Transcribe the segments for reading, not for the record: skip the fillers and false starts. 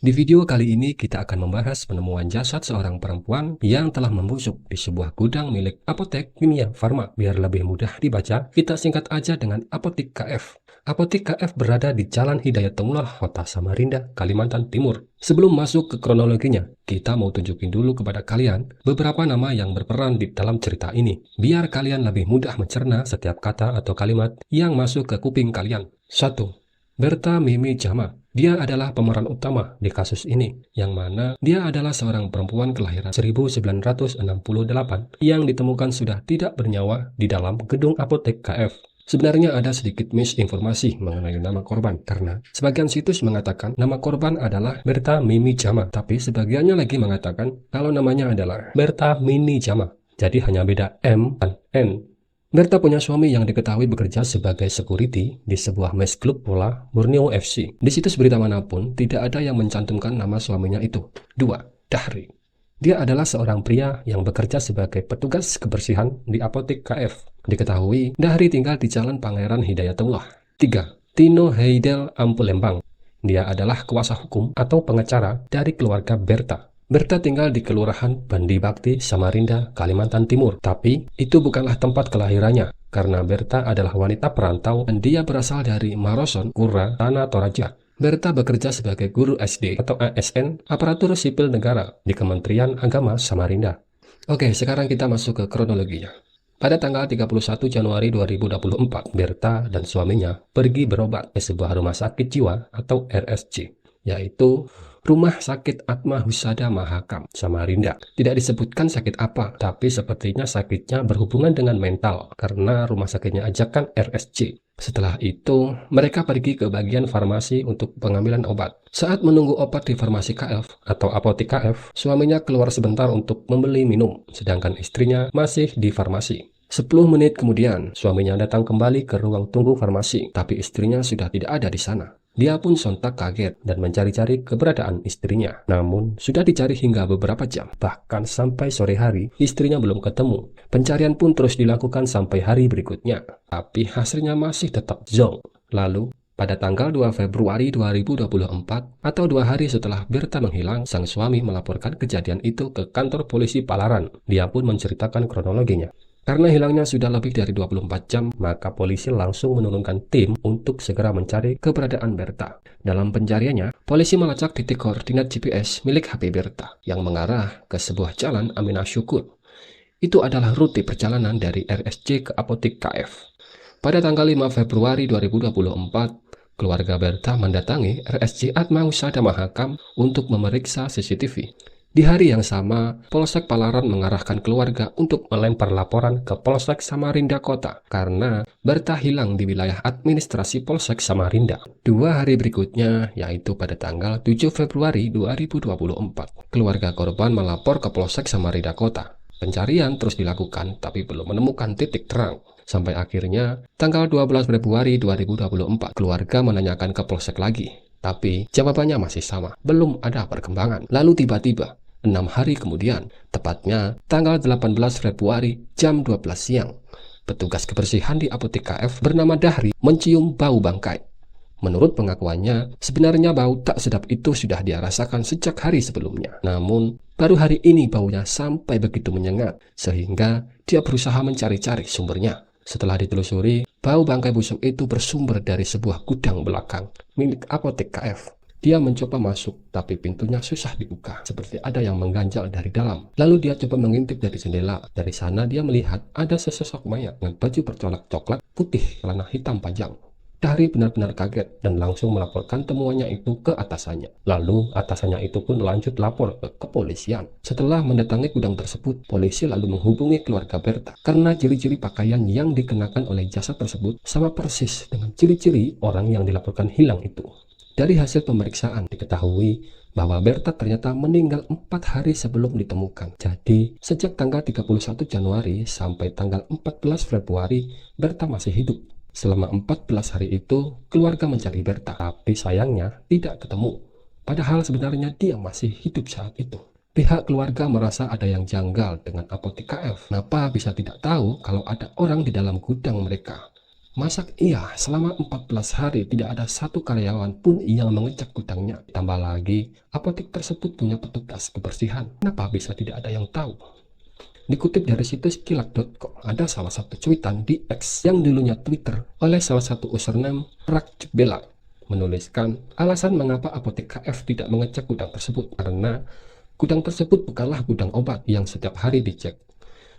Di video kali ini kita akan membahas penemuan jasad seorang perempuan yang telah membusuk di sebuah gudang milik Apotek Kimia Farma. Biar lebih mudah dibaca, kita singkat aja dengan Apotik KF. Apotik KF berada di Jalan Hidayatullah, Kota Samarinda, Kalimantan Timur. Sebelum masuk ke kronologinya, kita mau tunjukin dulu kepada kalian beberapa nama yang berperan di dalam cerita ini, biar kalian lebih mudah mencerna setiap kata atau kalimat yang masuk ke kuping kalian. 1. Berta Mimi Jama. Dia adalah pemeran utama di kasus ini, yang mana dia adalah seorang perempuan kelahiran 1968 yang ditemukan sudah tidak bernyawa di dalam gedung Apotek KF. Sebenarnya ada sedikit misinformasi mengenai nama korban, karena sebagian situs mengatakan nama korban adalah Berta Mimi Jama, tapi sebagiannya lagi mengatakan kalau namanya adalah Berta Mini Jama. Jadi hanya beda M dan N. Berta punya suami yang diketahui bekerja sebagai security di sebuah mes klub bola Borneo FC. Di situs berita manapun tidak ada yang mencantumkan nama suaminya itu. 2. Dahri. Dia adalah seorang pria yang bekerja sebagai petugas kebersihan di Apotek KF. Diketahui Dahri tinggal di Jalan Pangeran Hidayatullah. 3. Tino Heidel Ampulembang. Dia adalah kuasa hukum atau pengacara dari keluarga Berta. Berta tinggal di Kelurahan Bandi Bakti, Samarinda, Kalimantan Timur. Tapi itu bukanlah tempat kelahirannya, karena Berta adalah wanita perantau dan dia berasal dari Maroson, Kura, Tanah Toraja. Berta bekerja sebagai guru SD atau ASN, aparatur sipil negara di Kementerian Agama Samarinda. Oke, sekarang kita masuk ke kronologinya. Pada tanggal 31 Januari 2024, Berta dan suaminya pergi berobat ke sebuah rumah sakit jiwa atau RSJ, yaitu Rumah Sakit Atma Husada Mahakam, Samarinda. Tidak disebutkan sakit apa, tapi sepertinya sakitnya berhubungan dengan mental, karena rumah sakitnya ajakan RSJ. Setelah itu, mereka pergi ke bagian farmasi untuk pengambilan obat. Saat menunggu obat di farmasi KF atau apotek KF, suaminya keluar sebentar untuk membeli minum, sedangkan istrinya masih di farmasi. 10 menit kemudian, suaminya datang kembali ke ruang tunggu farmasi, tapi istrinya sudah tidak ada di sana. Dia pun sontak kaget dan mencari-cari keberadaan istrinya. Namun, sudah dicari hingga beberapa jam, bahkan sampai sore hari, istrinya belum ketemu. Pencarian pun terus dilakukan sampai hari berikutnya, tapi hasilnya masih tetap zonk. Lalu, pada tanggal 2 Februari 2024, atau 2 hari setelah Berta menghilang, sang suami melaporkan kejadian itu ke kantor polisi Palaran. Dia pun menceritakan kronologinya. Karena hilangnya sudah lebih dari 24 jam, maka polisi langsung menurunkan tim untuk segera mencari keberadaan Berta. Dalam pencariannya, polisi melacak titik koordinat GPS milik HP Berta yang mengarah ke sebuah jalan Aminah Syukur. Itu adalah rute perjalanan dari RSJ ke Apotek KF. Pada tanggal 5 Februari 2024, keluarga Berta mendatangi RSJ Atma Husada Mahakam untuk memeriksa CCTV. Di hari yang sama, Polsek Palaran mengarahkan keluarga untuk melempar laporan ke Polsek Samarinda Kota karena Berta hilang di wilayah administrasi Polsek Samarinda. 2 hari berikutnya, yaitu pada tanggal 7 Februari 2024, keluarga korban melapor ke Polsek Samarinda Kota. Pencarian terus dilakukan tapi belum menemukan titik terang. Sampai akhirnya, tanggal 12 Februari 2024, keluarga menanyakan ke Polsek lagi. Tapi jawabannya masih sama, belum ada perkembangan. Lalu tiba-tiba, 6 hari kemudian, tepatnya tanggal 18 Februari jam 12 siang, petugas kebersihan di Apotek KF bernama Dahri mencium bau bangkai. Menurut pengakuannya, sebenarnya bau tak sedap itu sudah dia rasakan sejak hari sebelumnya. Namun, baru hari ini baunya sampai begitu menyengat, sehingga dia berusaha mencari-cari sumbernya. Setelah ditelusuri, bau bangkai busuk itu bersumber dari sebuah gudang belakang milik Apotek KF. Dia mencoba masuk, tapi pintunya susah dibuka, seperti ada yang mengganjal dari dalam. Lalu dia coba mengintip dari jendela. Dari sana dia melihat ada sesosok mayat dengan baju bercolak coklat putih, celana hitam panjang. Dahri benar-benar kaget dan langsung melaporkan temuannya itu ke atasannya. Lalu atasannya itu pun lanjut lapor ke kepolisian. Setelah mendatangi gudang tersebut, polisi lalu menghubungi keluarga Berta karena ciri-ciri pakaian yang dikenakan oleh jasad tersebut sama persis dengan ciri-ciri orang yang dilaporkan hilang itu. Dari hasil pemeriksaan diketahui bahwa Berta ternyata meninggal 4 hari sebelum ditemukan. Jadi, sejak tanggal 31 Januari sampai tanggal 14 Februari, Berta masih hidup. Selama 14 hari itu, keluarga mencari Berta, tapi sayangnya tidak ketemu. Padahal sebenarnya dia masih hidup saat itu. Pihak keluarga merasa ada yang janggal dengan Apotek KF. Kenapa bisa tidak tahu kalau ada orang di dalam gudang mereka? Masak iya, selama 14 hari tidak ada satu karyawan pun yang mengecek gudangnya. Tambah lagi, apotek tersebut punya petugas kebersihan. Kenapa bisa tidak ada yang tahu? Dikutip dari situs kilat.com, ada salah satu cuitan di X yang dulunya Twitter oleh salah satu username Rakjbela menuliskan alasan mengapa apotek KF tidak mengecek gudang tersebut karena gudang tersebut bukanlah gudang obat yang setiap hari dicek.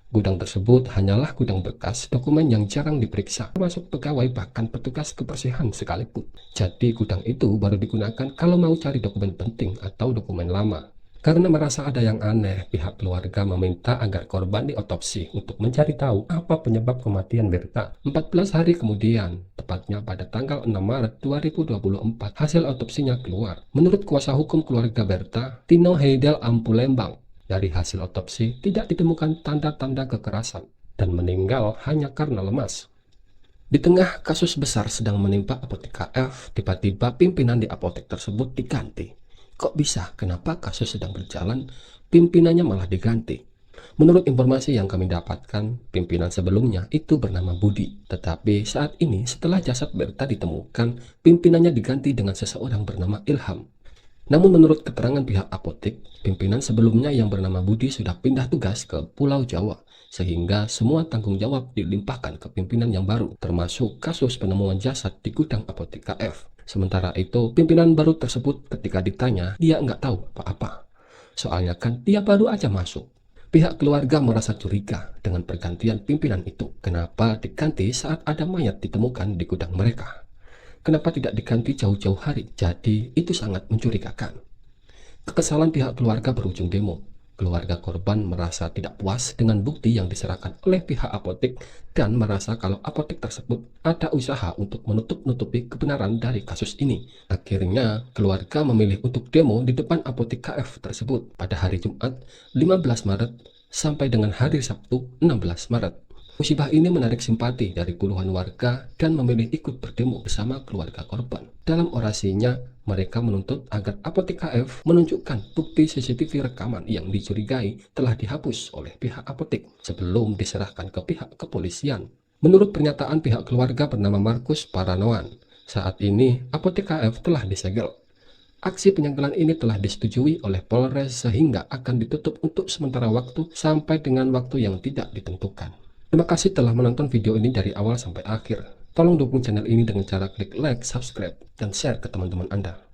Gudang tersebut hanyalah gudang bekas dokumen yang jarang diperiksa, termasuk pegawai bahkan petugas kebersihan sekalipun. Jadi gudang itu baru digunakan kalau mau cari dokumen penting atau dokumen lama. Karena merasa ada yang aneh, pihak keluarga meminta agar korban diotopsi untuk mencari tahu apa penyebab kematian Berta. 14 hari kemudian, tepatnya pada tanggal 6 Maret 2024, hasil otopsinya keluar. Menurut kuasa hukum keluarga Berta, Tino Heidel Ampulembang, dari hasil otopsi tidak ditemukan tanda-tanda kekerasan dan meninggal hanya karena lemas. Di tengah kasus besar sedang menimpa apotek KF, tiba-tiba pimpinan di apotek tersebut diganti. Kok bisa? Kenapa kasus sedang berjalan, pimpinannya malah diganti? Menurut informasi yang kami dapatkan, pimpinan sebelumnya itu bernama Budi. Tetapi saat ini setelah jasad Berta ditemukan, pimpinannya diganti dengan seseorang bernama Ilham. Namun menurut keterangan pihak apotek, pimpinan sebelumnya yang bernama Budi sudah pindah tugas ke Pulau Jawa, sehingga semua tanggung jawab dilimpahkan ke pimpinan yang baru, termasuk kasus penemuan jasad di gudang apotek KF. Sementara itu, pimpinan baru tersebut ketika ditanya, dia nggak tahu apa-apa. Soalnya kan dia baru aja masuk. Pihak keluarga merasa curiga dengan pergantian pimpinan itu. Kenapa diganti saat ada mayat ditemukan di gudang mereka? Kenapa tidak diganti jauh-jauh hari? Jadi itu sangat mencurigakan. Kekesalan pihak keluarga berujung demo. Keluarga korban merasa tidak puas dengan bukti yang diserahkan oleh pihak apotek dan merasa kalau apotek tersebut ada usaha untuk menutup-nutupi kebenaran dari kasus ini. Akhirnya, keluarga memilih untuk demo di depan apotek KF tersebut pada hari Jumat 15 Maret sampai dengan hari Sabtu 16 Maret. Musibah ini menarik simpati dari puluhan warga dan memilih ikut berdemo bersama keluarga korban. Dalam orasinya, mereka menuntut agar apotek KF menunjukkan bukti CCTV rekaman yang dicurigai telah dihapus oleh pihak apotek sebelum diserahkan ke pihak kepolisian. Menurut pernyataan pihak keluarga bernama Markus Paranoan, saat ini apotek KF telah disegel. Aksi penyegelan ini telah disetujui oleh Polres sehingga akan ditutup untuk sementara waktu sampai dengan waktu yang tidak ditentukan. Terima kasih telah menonton video ini dari awal sampai akhir. Tolong dukung channel ini dengan cara klik like, subscribe, dan share ke teman-teman Anda.